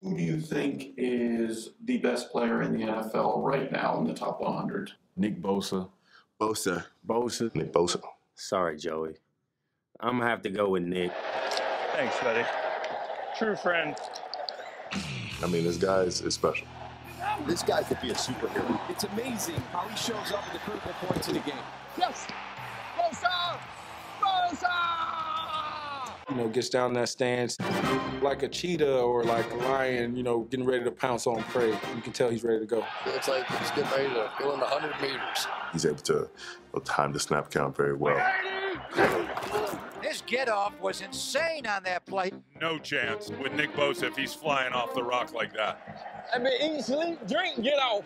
Who do you think is the best player in the NFL right now in the top 100? Nick Bosa. Bosa. Bosa. Nick Bosa. Sorry, Joey. I'm gonna have to go with Nick. Thanks, buddy. True friend. I mean, this guy is special. This guy could be a superhero. It's amazing how he shows up at the critical points in the game. Yes! Bosa! Bosa! You know, gets down that stance like a cheetah or like a lion, you know, getting ready to pounce on prey. You can tell he's ready to go. Looks like he's getting ready to go in the 100 meters. He's able to time the snap count very well. His get-off was insane on that play. No chance with Nick Bosa if he's flying off the rock like that. I mean, eat, sleep, drink, get off.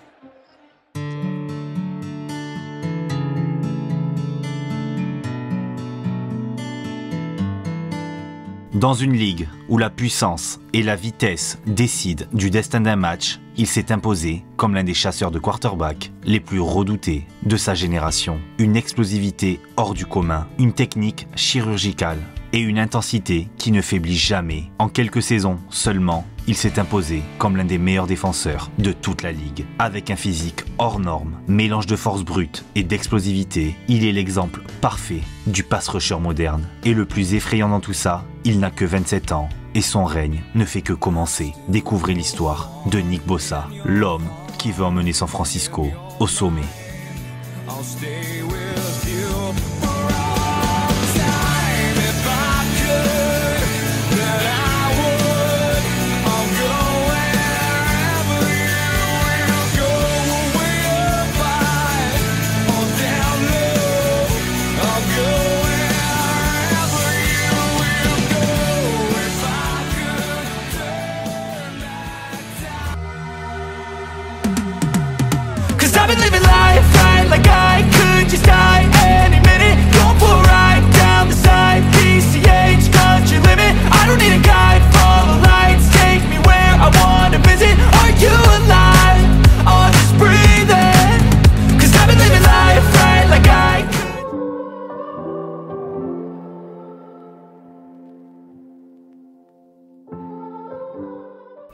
Dans une ligue où la puissance et la vitesse décident du destin d'un match, il s'est imposé comme l'un des chasseurs de quarterback les plus redoutés de sa génération. Une explosivité hors du commun, une technique chirurgicale et une intensité qui ne faiblit jamais. En quelques saisons seulement, il s'est imposé comme l'un des meilleurs défenseurs de toute la ligue. Avec un physique hors norme, mélange de force brute et d'explosivité, il est l'exemple parfait du pass rusher moderne. Et le plus effrayant dans tout ça, il n'a que 27 ans et son règne ne fait que commencer. Découvrez l'histoire de Nick Bosa, l'homme qui veut emmener San Francisco au sommet. I've been living life right like I could just die any minute. Going for a ride down the side, PCH, country limit. I don't need a guide, follow lights, take me where I wanna visit. Are you alive? Or just breathing? 'Cause I've been living life right like I could.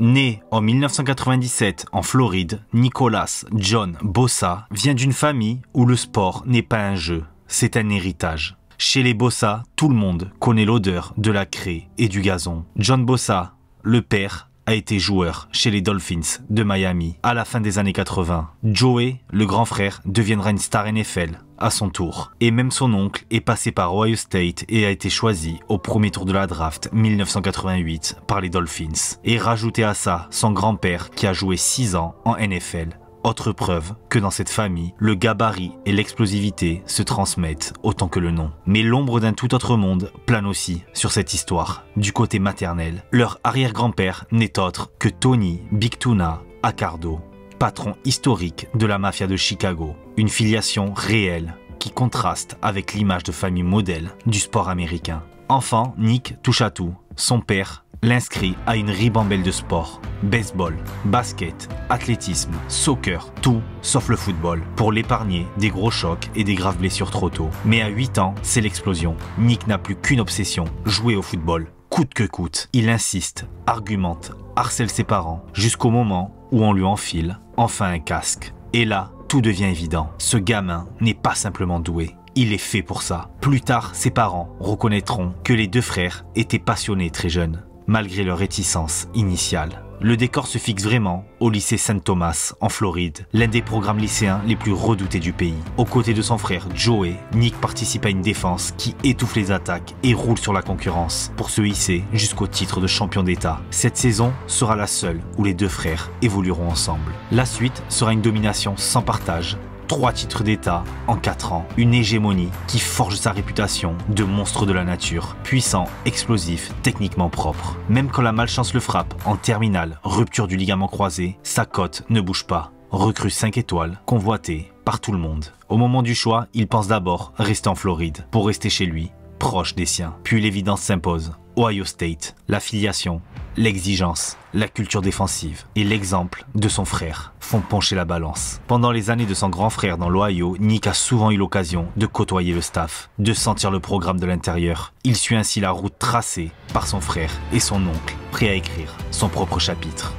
Né en 1997 en Floride, Nicholas John Bosa vient d'une famille où le sport n'est pas un jeu, c'est un héritage. Chez les Bosa, tout le monde connaît l'odeur de la craie et du gazon. John Bosa, le père, a été joueur chez les Dolphins de Miami à la fin des années 80. Joey, le grand frère, deviendra une star NFL à son tour. Et même son oncle est passé par Ohio State et a été choisi au premier tour de la draft 1988 par les Dolphins. Et rajoutez à ça son grand-père qui a joué 6 ans en NFL. Autre preuve que dans cette famille, le gabarit et l'explosivité se transmettent autant que le nom. Mais l'ombre d'un tout autre monde plane aussi sur cette histoire. Du côté maternel, leur arrière-grand-père n'est autre que Tony Big Tuna Accardo, patron historique de la mafia de Chicago. Une filiation réelle qui contraste avec l'image de famille modèle du sport américain. Enfant, Nick touche à tout. Son père l'inscrit à une ribambelle de sports. Baseball, basket, athlétisme, soccer, tout sauf le football, pour l'épargner des gros chocs et des graves blessures trop tôt. Mais à 8 ans, c'est l'explosion. Nick n'a plus qu'une obsession, jouer au football, coûte que coûte. Il insiste, argumente, harcèle ses parents, jusqu'au moment où on lui enfile enfin un casque. Et là, tout devient évident. Ce gamin n'est pas simplement doué. Il est fait pour ça. Plus tard, ses parents reconnaîtront que les deux frères étaient passionnés très jeunes, malgré leur réticence initiale. Le décor se fixe vraiment au lycée St. Thomas en Floride, l'un des programmes lycéens les plus redoutés du pays. Aux côtés de son frère Joey, Nick participe à une défense qui étouffe les attaques et roule sur la concurrence pour se hisser jusqu'au titre de champion d'État. Cette saison sera la seule où les deux frères évolueront ensemble. La suite sera une domination sans partage. 3 titres d'État en 4 ans. Une hégémonie qui forge sa réputation de monstre de la nature. Puissant, explosif, techniquement propre. Même quand la malchance le frappe en terminale, rupture du ligament croisé, sa cote ne bouge pas. Recrue 5 étoiles, convoité par tout le monde. Au moment du choix, il pense d'abord rester en Floride pour rester chez lui, proche des siens. Puis l'évidence s'impose. Ohio State. L'affiliation, l'exigence, la culture défensive et l'exemple de son frère font pencher la balance. Pendant les années de son grand frère dans l'Ohio, Nick a souvent eu l'occasion de côtoyer le staff, de sentir le programme de l'intérieur. Il suit ainsi la route tracée par son frère et son oncle, prêt à écrire son propre chapitre.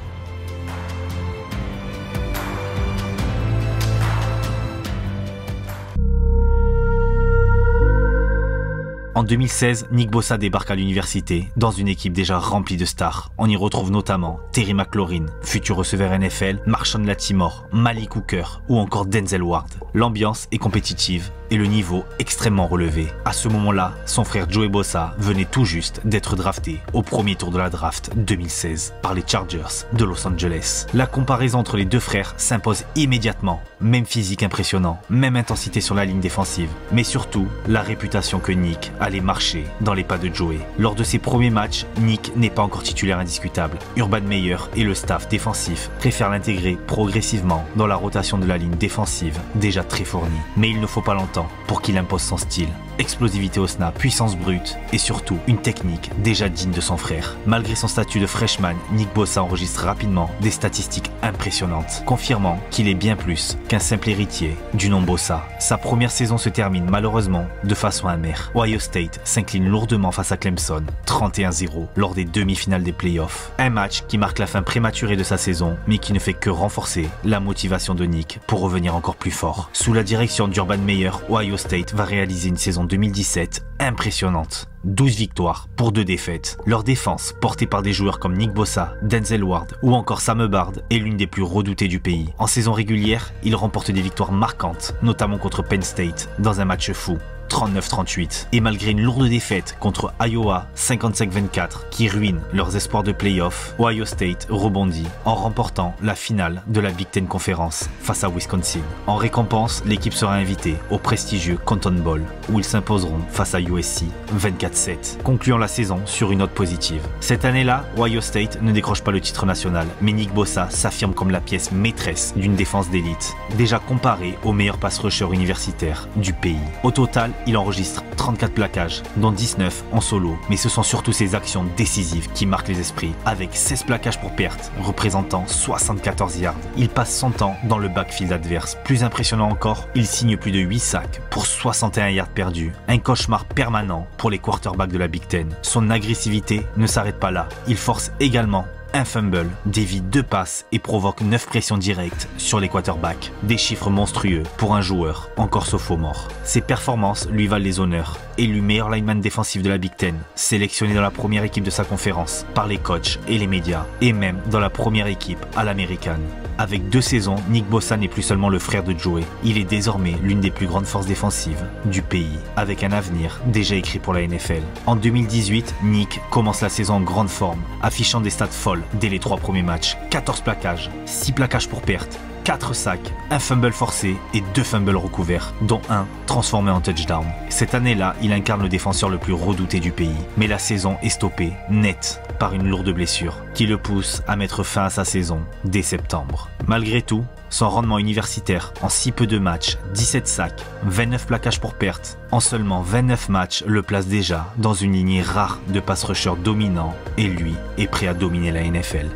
En 2016, Nick Bosa débarque à l'université dans une équipe déjà remplie de stars. On y retrouve notamment Terry McLaurin, futur receveur NFL, Marshawn Lattimore, Malik Hooker ou encore Denzel Ward. L'ambiance est compétitive et le niveau extrêmement relevé. À ce moment-là, son frère Joey Bosa venait tout juste d'être drafté au premier tour de la draft 2016 par les Chargers de Los Angeles. La comparaison entre les deux frères s'impose immédiatement. Même physique impressionnant, même intensité sur la ligne défensive, mais surtout la réputation que Nick allait marcher dans les pas de Joey. Lors de ses premiers matchs, Nick n'est pas encore titulaire indiscutable. Urban Meyer et le staff défensif préfèrent l'intégrer progressivement dans la rotation de la ligne défensive déjà très fournie. Mais il ne faut pas longtemps pour qu'il impose son style. Explosivité au snap, puissance brute et surtout une technique déjà digne de son frère. Malgré son statut de freshman, Nick Bosa enregistre rapidement des statistiques impressionnantes, confirmant qu'il est bien plus qu'un simple héritier du nom Bosa. Sa première saison se termine malheureusement de façon amère. Ohio State s'incline lourdement face à Clemson, 31-0, lors des demi-finales des playoffs. Un match qui marque la fin prématurée de sa saison, mais qui ne fait que renforcer la motivation de Nick pour revenir encore plus fort. Sous la direction d'Urban Meyer, Ohio State va réaliser une saison 2017 impressionnante. 12 victoires pour 2 défaites. Leur défense, portée par des joueurs comme Nick Bosa, Denzel Ward ou encore Sam Hubbard, est l'une des plus redoutées du pays. En saison régulière, ils remportent des victoires marquantes, notamment contre Penn State, dans un match fou. 39-38. Et malgré une lourde défaite contre Iowa 55-24 qui ruine leurs espoirs de play-off, Ohio State rebondit en remportant la finale de la Big Ten Conference face à Wisconsin. En récompense, l'équipe sera invitée au prestigieux Cotton Bowl où ils s'imposeront face à USC 24-7, concluant la saison sur une note positive. Cette année-là, Ohio State ne décroche pas le titre national, mais Nick Bosa s'affirme comme la pièce maîtresse d'une défense d'élite, déjà comparée au meilleur pass rusher universitaire du pays. Au total, il enregistre 34 plaquages, dont 19 en solo, mais ce sont surtout ses actions décisives qui marquent les esprits, avec 16 plaquages pour perte, représentant 74 yards. Il passe son temps dans le backfield adverse. Plus impressionnant encore, il signe plus de 8 sacs pour 61 yards perdus, un cauchemar permanent pour les quarterbacks de la Big Ten. Son agressivité ne s'arrête pas là, il force également un fumble, dévie 2 passes et provoque 9 pressions directes sur les quarterbacks. Des chiffres monstrueux pour un joueur encore sophomore. Ses performances lui valent les honneurs. Élu meilleur lineman défensif de la Big Ten, sélectionné dans la première équipe de sa conférence par les coachs et les médias, et même dans la première équipe à l'américaine. Avec 2 saisons, Nick Bosa n'est plus seulement le frère de Joey, il est désormais l'une des plus grandes forces défensives du pays, avec un avenir déjà écrit pour la NFL. En 2018, Nick commence la saison en grande forme, affichant des stats folles dès les 3 premiers matchs. 14 plaquages, 6 plaquages pour perte, 4 sacs, un fumble forcé et 2 fumbles recouverts, dont un transformé en touchdown. Cette année-là, il incarne le défenseur le plus redouté du pays, mais la saison est stoppée net par une lourde blessure qui le pousse à mettre fin à sa saison dès septembre. Malgré tout, son rendement universitaire en si peu de matchs, 17 sacs, 29 plaquages pour perte, en seulement 29 matchs le place déjà dans une lignée rare de pass rushers dominants et lui est prêt à dominer la NFL.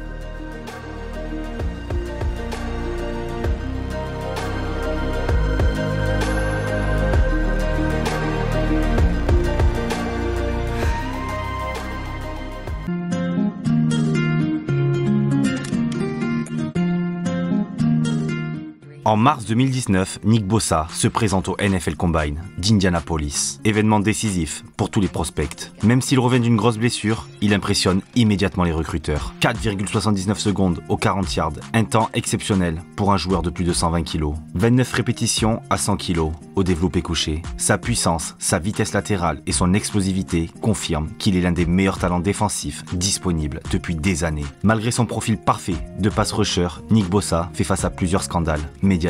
En mars 2019, Nick Bosa se présente au NFL Combine d'Indianapolis. Événement décisif pour tous les prospects. Même s'il revient d'une grosse blessure, il impressionne immédiatement les recruteurs. 4,79 secondes aux 40 yards, un temps exceptionnel pour un joueur de plus de 120 kg. 29 répétitions à 100 kg au développé couché. Sa puissance, sa vitesse latérale et son explosivité confirment qu'il est l'un des meilleurs talents défensifs disponibles depuis des années. Malgré son profil parfait de pass rusher, Nick Bosa fait face à plusieurs scandales médiatiques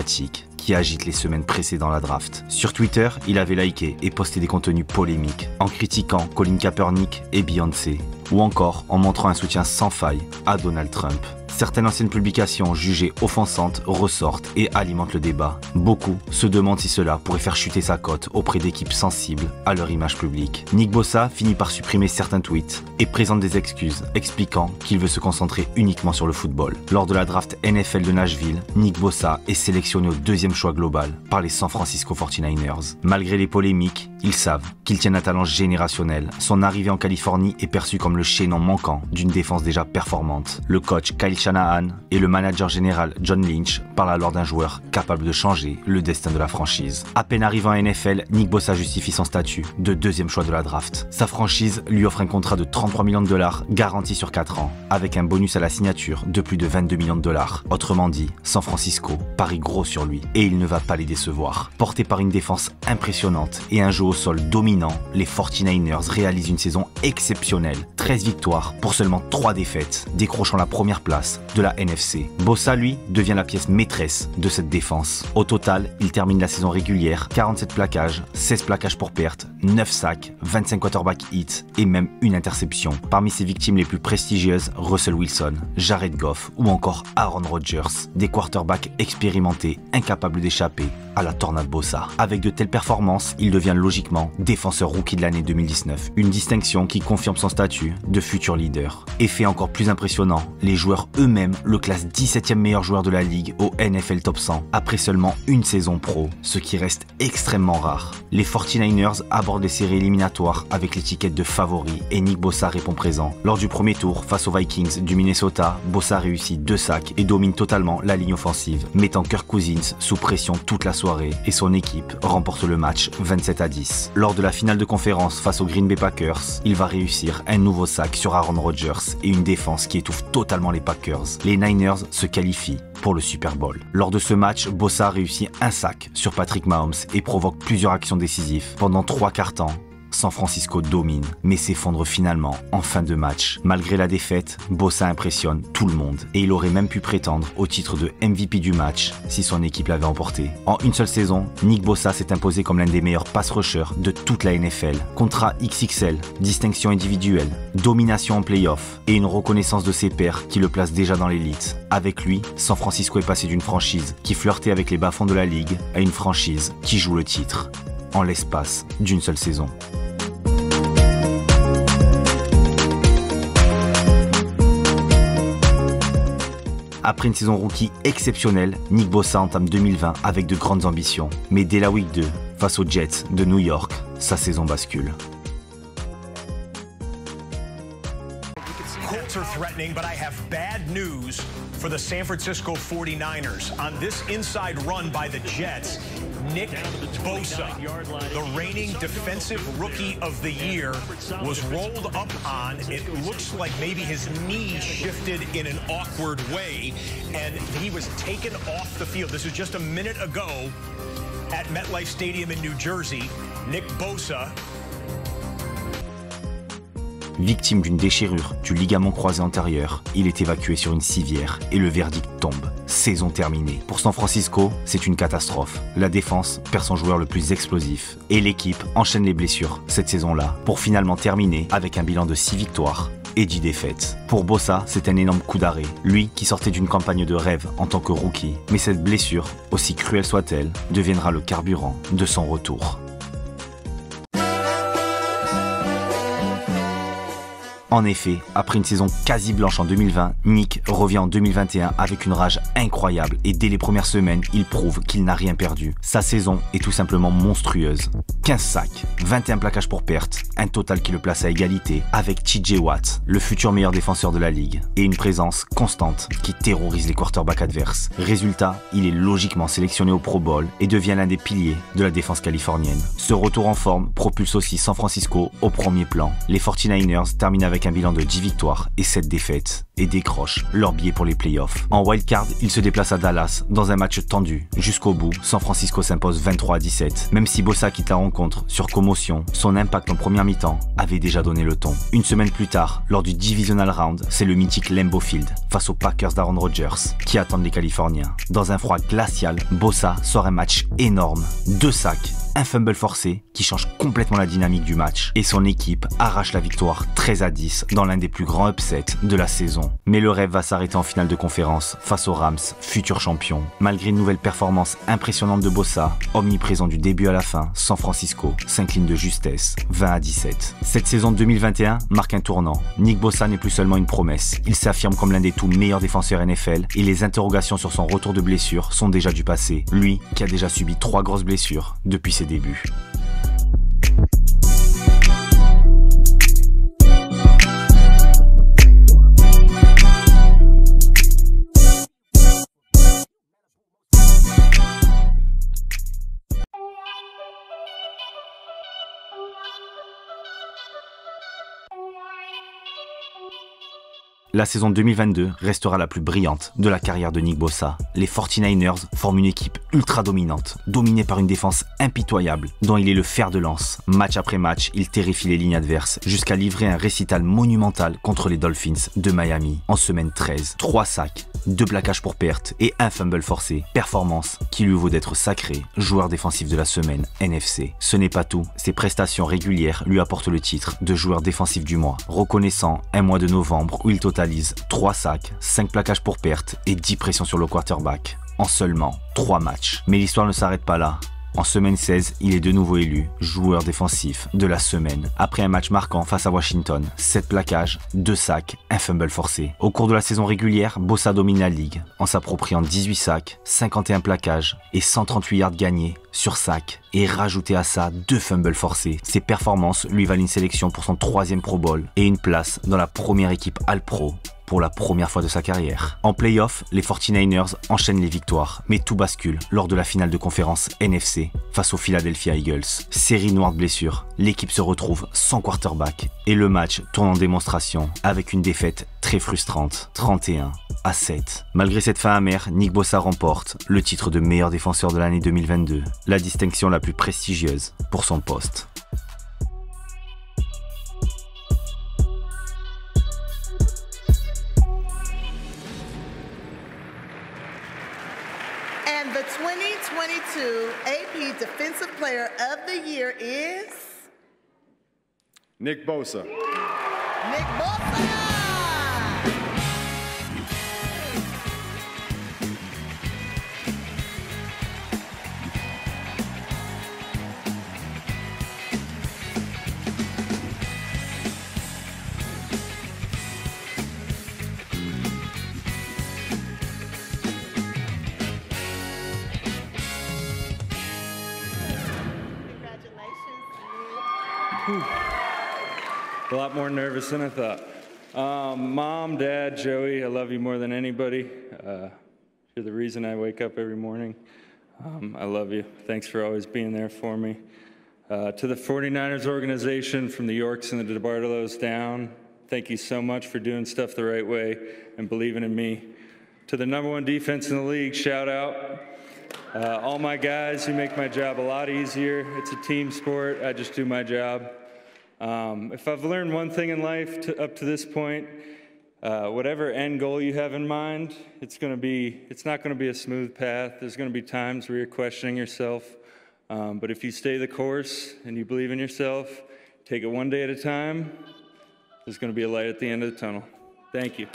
qui agitent les semaines précédant la draft. Sur Twitter, il avait liké et posté des contenus polémiques en critiquant Colin Kaepernick et Beyoncé, ou encore en montrant un soutien sans faille à Donald Trump. Certaines anciennes publications jugées offensantes ressortent et alimentent le débat. Beaucoup se demandent si cela pourrait faire chuter sa cote auprès d'équipes sensibles à leur image publique. Nick Bosa finit par supprimer certains tweets et présente des excuses, expliquant qu'il veut se concentrer uniquement sur le football. Lors de la draft NFL de Nashville, Nick Bosa est sélectionné au 2e choix global par les San Francisco 49ers. Malgré les polémiques, ils savent qu'il tient un talent générationnel. Son arrivée en Californie est perçue comme le chaînon manquant d'une défense déjà performante. Le coach Kyle Shanahan et le manager général John Lynch parlent alors d'un joueur capable de changer le destin de la franchise. À peine arrivant à NFL, Nick Bosa justifie son statut de 2e choix de la draft. Sa franchise lui offre un contrat de 33 millions de dollars garanti sur 4 ans, avec un bonus à la signature de plus de 22 millions de dollars. Autrement dit, San Francisco parie gros sur lui et il ne va pas les décevoir. Porté par une défense impressionnante et un jeu au sol dominant, les 49ers réalisent une saison exceptionnelle. 13 victoires pour seulement 3 défaites, décrochant la première place de la NFC. Bosa, lui, devient la pièce maîtresse de cette défense. Au total, il termine la saison régulière, 47 plaquages, 16 plaquages pour perte, 9 sacs, 25 quarterback hits et même une interception. Parmi ses victimes les plus prestigieuses, Russell Wilson, Jared Goff ou encore Aaron Rodgers, des quarterbacks expérimentés, incapables d'échapper à la tornade Bosa. Avec de telles performances, il devient logiquement défenseur rookie de l'année 2019, une distinction qui confirme son statut de futur leader. Et fait encore plus impressionnant, les joueurs eux-mêmes le classent 17e meilleur joueur de la ligue au NFL Top 100 après seulement une saison pro, ce qui reste extrêmement rare. Les 49ers abordent les séries éliminatoires avec l'étiquette de favori et Nick Bosa répond présent. Lors du premier tour face aux Vikings du Minnesota, Bosa réussit 2 sacs et domine totalement la ligne offensive, mettant Kirk Cousins sous pression toute la soirée et son équipe remporte le match 27-10. Lors de la finale de conférence face aux Green Bay Packers, il va réussir un nouveau sac sur Aaron Rodgers et une défense qui étouffe totalement les Packers. Les Niners se qualifient pour le Super Bowl. Lors de ce match, Bosa réussit un sac sur Patrick Mahomes et provoque plusieurs actions décisives. Pendant 3 quarts temps, San Francisco domine, mais s'effondre finalement en fin de match. Malgré la défaite, Bosa impressionne tout le monde et il aurait même pu prétendre au titre de MVP du match si son équipe l'avait emporté. En une seule saison, Nick Bosa s'est imposé comme l'un des meilleurs pass rushers de toute la NFL. Contrat XXL, distinction individuelle, domination en playoff et une reconnaissance de ses pairs qui le place déjà dans l'élite. Avec lui, San Francisco est passé d'une franchise qui flirtait avec les bas-fonds de la ligue à une franchise qui joue le titre en l'espace d'une seule saison. Après une saison rookie exceptionnelle, Nick Bosa entame 2020 avec de grandes ambitions. Mais dès la week 2, face aux Jets de New York, sa saison bascule. Colts are threatening, but I have bad news for the San Francisco 49ers. On this inside run by the Jets, Nick Bosa, the reigning defensive rookie of the year, was rolled up on. It looks like maybe his knee shifted in an awkward way, and he was taken off the field. This was just a minute ago at MetLife Stadium in New Jersey. Nick Bosa. Victime d'une déchirure du ligament croisé antérieur, il est évacué sur une civière et le verdict tombe. Saison terminée. Pour San Francisco, c'est une catastrophe. La défense perd son joueur le plus explosif et l'équipe enchaîne les blessures cette saison-là pour finalement terminer avec un bilan de 6 victoires et 10 défaites. Pour Bosa, c'est un énorme coup d'arrêt. Lui qui sortait d'une campagne de rêve en tant que rookie. Mais cette blessure, aussi cruelle soit-elle, deviendra le carburant de son retour. En effet, après une saison quasi blanche en 2020, Nick revient en 2021 avec une rage incroyable et dès les premières semaines, il prouve qu'il n'a rien perdu. Sa saison est tout simplement monstrueuse. 15 sacs, 21 plaquages pour perte, un total qui le place à égalité avec TJ Watt, le futur meilleur défenseur de la ligue, et une présence constante qui terrorise les quarterbacks adverses. Résultat, il est logiquement sélectionné au Pro Bowl et devient l'un des piliers de la défense californienne. Ce retour en forme propulse aussi San Francisco au premier plan. Les 49ers terminent avec un bilan de 10 victoires et 7 défaites et décrochent leur billet pour les playoffs. En wildcard, ils se déplacent à Dallas dans un match tendu. Jusqu'au bout, San Francisco s'impose 23-17. Même si Bosa quitte la rencontre sur commotion, son impact en première mi-temps avait déjà donné le ton. Une semaine plus tard, lors du Divisional Round, c'est le mythique Lambeau Field face aux Packers d'Aaron Rodgers qui attendent les Californiens. Dans un froid glacial, Bosa sort un match énorme. 2 sacs un fumble forcé qui change complètement la dynamique du match et son équipe arrache la victoire 13-10 dans l'un des plus grands upsets de la saison. Mais le rêve va s'arrêter en finale de conférence face aux Rams, futurs champions. Malgré une nouvelle performance impressionnante de Bosa, omniprésent du début à la fin, San Francisco s'incline de justesse, 20-17. Cette saison 2021 marque un tournant. Nick Bosa n'est plus seulement une promesse, il s'affirme comme l'un des tout meilleurs défenseurs NFL et les interrogations sur son retour de blessure sont déjà du passé. Lui qui a déjà subi 3 grosses blessures depuis ses débuts. La saison 2022 restera la plus brillante de la carrière de Nick Bosa. Les 49ers forment une équipe ultra dominante, dominée par une défense impitoyable, dont il est le fer de lance. Match après match, il terrifie les lignes adverses, jusqu'à livrer un récital monumental contre les Dolphins de Miami. En semaine 13, 3 sacs, 2 plaquages pour perte et 1 fumble forcé. Performance qui lui vaut d'être sacré joueur défensif de la semaine NFC. Ce n'est pas tout, ses prestations régulières lui apportent le titre de joueur défensif du mois, reconnaissant un mois de novembre où il totalise 3 sacs, 5 plaquages pour perte et 10 pressions sur le quarterback en seulement 3 matchs. Mais l'histoire ne s'arrête pas là. En semaine 16, il est de nouveau élu joueur défensif de la semaine. Après un match marquant face à Washington, 7 plaquages, 2 sacs, 1 fumble forcé. Au cours de la saison régulière, Bosa domine la ligue en s'appropriant 18 sacs, 51 plaquages et 138 yards gagnés sur sac et rajouter à ça 2 fumbles forcés. Ses performances lui valent une sélection pour son 3e Pro Bowl et une place dans la première équipe All-Pro pour la première fois de sa carrière. En playoff, les 49ers enchaînent les victoires, mais tout bascule lors de la finale de conférence NFC face aux Philadelphia Eagles. Série noire de blessures, l'équipe se retrouve sans quarterback et le match tourne en démonstration avec une défaite très frustrante, 31-7. Malgré cette fin amère, Nick Bosa remporte le titre de meilleur défenseur de l'année 2022, la distinction la plus prestigieuse pour son poste. And the 2022 AP Defensive Player of the Year is Nick Bosa. Nick Bosa! A lot more nervous than I thought. Mom, Dad, Joey, I love you more than anybody. You're the reason I wake up every morning. I love you. Thanks for always being there for me. To the 49ers organization, from the Yorks and the DeBartolos down, thank you so much for doing stuff the right way and believing in me. To the #1 defense in the league, shout out. All my guys who make my job a lot easier. It's a team sport. I just do my job. If I've learned one thing in life up to this point, whatever end goal you have in mind, it's not going to be a smooth path. There's going to be times where you're questioning yourself. But if you stay the course and you believe in yourself, take it one day at a time, there's going to be a light at the end of the tunnel. Thank you.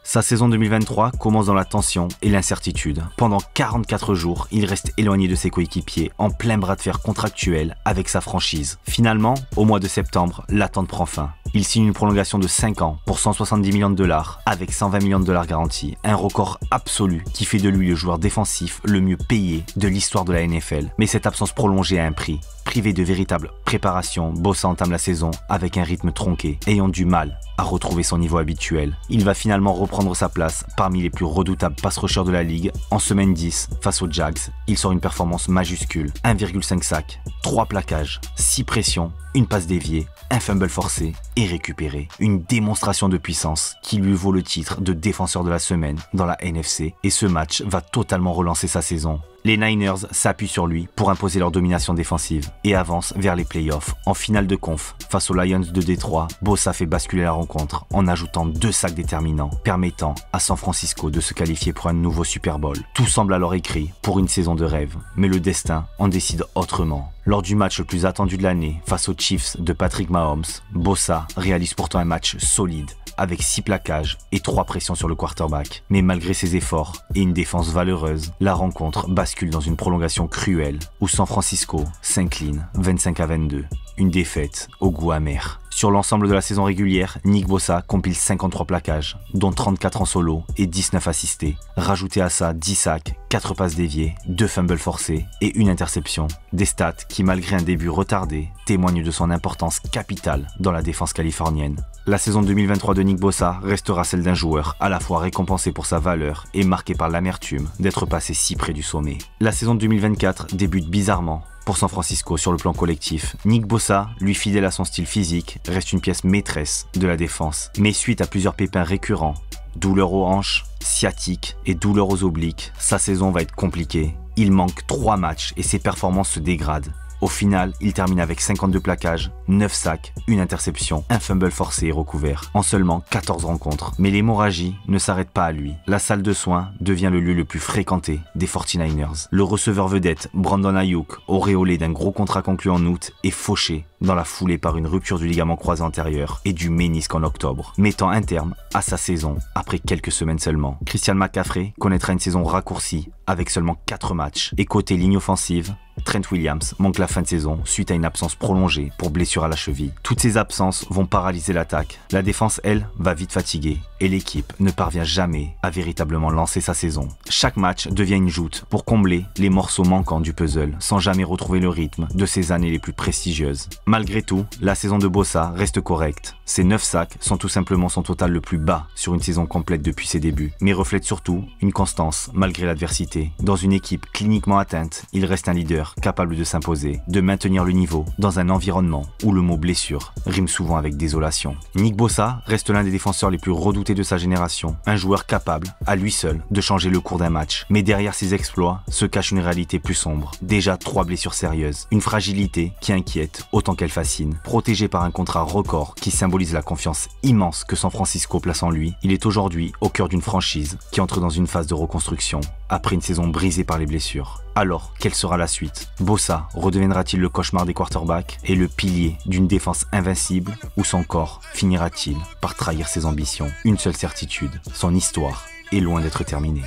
Sa saison 2023 commence dans la tension et l'incertitude. Pendant 44 jours, il reste éloigné de ses coéquipiers, en plein bras de fer contractuel avec sa franchise. Finalement, au mois de septembre, l'attente prend fin. Il signe une prolongation de 5 ans pour 170 millions de dollars avec 120 millions de dollars garantis. Un record absolu qui fait de lui le joueur défensif le mieux payé de l'histoire de la NFL. Mais cette absence prolongée a un prix. Privé de véritable préparation, Bosa entame la saison avec un rythme tronqué, ayant du mal à retrouver son niveau habituel. Il va finalement reprendre sa place parmi les plus redoutables pass rushers de la ligue. En semaine 10, face aux Jags, il sort une performance majuscule. 1,5 sacs, 3 plaquages, 6 pressions, une passe déviée, un fumble forcé et récupéré. Une démonstration de puissance qui lui vaut le titre de défenseur de la semaine dans la NFC. Et ce match va totalement relancer sa saison. Les Niners s'appuient sur lui pour imposer leur domination défensive et avancent vers les playoffs. En finale de conf, face aux Lions de Détroit, Bosa fait basculer la rencontre en ajoutant 2 sacs déterminants, permettant à San Francisco de se qualifier pour un nouveau Super Bowl. Tout semble alors écrit pour une saison de rêve, mais le destin en décide autrement. Lors du match le plus attendu de l'année, face aux Chiefs de Patrick Mahomes, Bosa réalise pourtant un match solide, avec 6 plaquages et 3 pressions sur le quarterback. Mais malgré ses efforts et une défense valeureuse, la rencontre bascule dans une prolongation cruelle où San Francisco s'incline 25-22. Une défaite au goût amer. Sur l'ensemble de la saison régulière, Nick Bosa compile 53 plaquages, dont 34 en solo et 19 assistés. Rajoutez à ça 10 sacs, 4 passes déviées, 2 fumbles forcés et 1 interception. Des stats qui, malgré un début retardé, témoignent de son importance capitale dans la défense californienne. La saison 2023 de Nick Bosa restera celle d'un joueur à la fois récompensé pour sa valeur et marqué par l'amertume d'être passé si près du sommet. La saison 2024 débute bizarrement pour San Francisco sur le plan collectif. Nick Bosa, lui fidèle à son style physique, reste une pièce maîtresse de la défense. Mais suite à plusieurs pépins récurrents, douleurs aux hanches, sciatiques et douleurs aux obliques, sa saison va être compliquée. Il manque 3 matchs et ses performances se dégradent. Au final, il termine avec 52 plaquages, 9 sacs, 1 interception, 1 fumble forcé et recouvert, en seulement 14 rencontres. Mais l'hémorragie ne s'arrête pas à lui. La salle de soins devient le lieu le plus fréquenté des 49ers. Le receveur vedette, Brandon Ayuk, auréolé d'un gros contrat conclu en août, est fauché dans la foulée par une rupture du ligament croisé antérieur et du ménisque en octobre, mettant un terme à sa saison après quelques semaines seulement. Christian McCaffrey connaîtra une saison raccourcie avec seulement 4 matchs. Et côté ligne offensive, Trent Williams manque la fin de saison suite à une absence prolongée pour blessure à la cheville. Toutes ces absences vont paralyser l'attaque. La défense, elle, va vite fatiguer et l'équipe ne parvient jamais à véritablement lancer sa saison. Chaque match devient une joute pour combler les morceaux manquants du puzzle sans jamais retrouver le rythme de ses années les plus prestigieuses. Malgré tout, la saison de Bosa reste correcte. Ses 9 sacs sont tout simplement son total le plus bas sur une saison complète depuis ses débuts, mais reflète surtout une constance malgré l'adversité. Dans une équipe cliniquement atteinte, il reste un leader capable de s'imposer, de maintenir le niveau dans un environnement où le mot blessure rime souvent avec désolation. Nick Bosa reste l'un des défenseurs les plus redoutés de sa génération, un joueur capable, à lui seul, de changer le cours d'un match. Mais derrière ses exploits se cache une réalité plus sombre. Déjà 3 blessures sérieuses, une fragilité qui inquiète autant qu'elle fascine. Protégé par un contrat record qui symbolise la confiance immense que San Francisco place en lui, il est aujourd'hui au cœur d'une franchise qui entre dans une phase de reconstruction après une saison brisée par les blessures. Alors, quelle sera la suite? Bosa redeviendra-t-il le cauchemar des quarterbacks et le pilier d'une défense invincible, ou son corps finira-t-il par trahir ses ambitions? Une seule certitude, son histoire est loin d'être terminée.